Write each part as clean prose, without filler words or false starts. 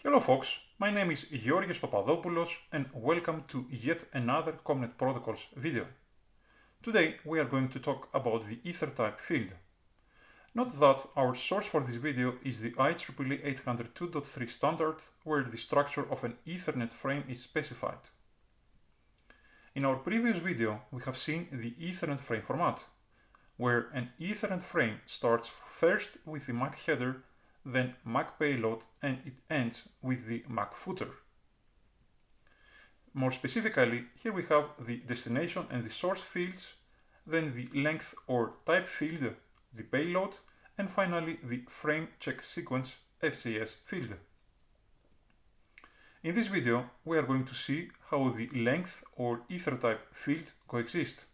Hello folks, my name is Georgios Papadopoulos and welcome to yet another COMNET protocols video. Today we are going to talk about the EtherType field. Note that our source for this video is the IEEE 802.3 standard, where the structure of an Ethernet frame is specified. In our previous video we have seen the Ethernet frame format, where an Ethernet frame starts first with the MAC header, then MAC payload, and it ends with the MAC footer. More specifically, here we have the destination and the source fields, then the length or type field, the payload, and finally the frame check sequence FCS field. In this video, we are going to see how the length or EtherType field coexist.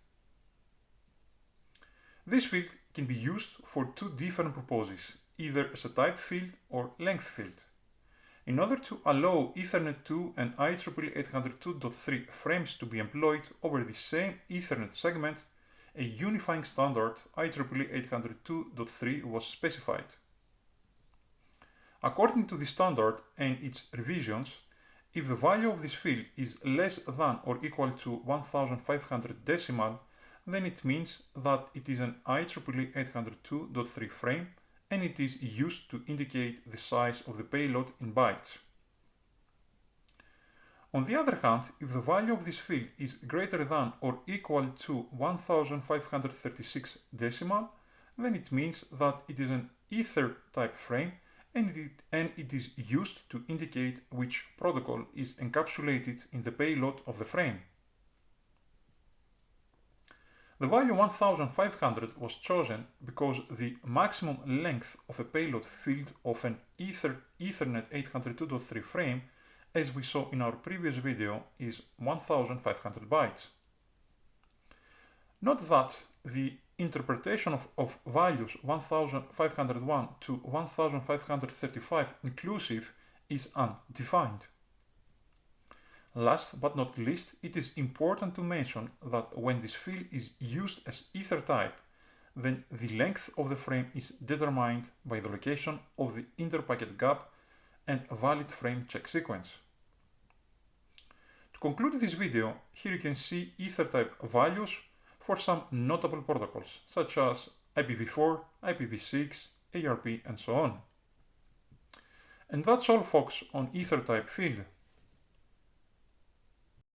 This field can be used for two different purposes, either as a type field or length field. In order to allow Ethernet 2 and IEEE 802.3 frames to be employed over the same Ethernet segment, a unifying standard IEEE 802.3 was specified. According to the standard and its revisions, if the value of this field is less than or equal to 1500 decimal, then it means that it is an IEEE 802.3 frame and it is used to indicate the size of the payload in bytes. On the other hand, if the value of this field is greater than or equal to 1536 decimal, then it means that it is an EtherType frame and it is used to indicate which protocol is encapsulated in the payload of the frame. The value 1500 was chosen because the maximum length of a payload field of an Ethernet 802.3 frame, as we saw in our previous video, is 1500 bytes. Note that the interpretation of values 1501 to 1535 inclusive is undefined. Last but not least, it is important to mention that when this field is used as EtherType, then the length of the frame is determined by the location of the interpacket gap and valid frame check sequence. To conclude this video, here you can see EtherType values for some notable protocols such as IPv4, IPv6, ARP, and so on. And that's all folks on EtherType field.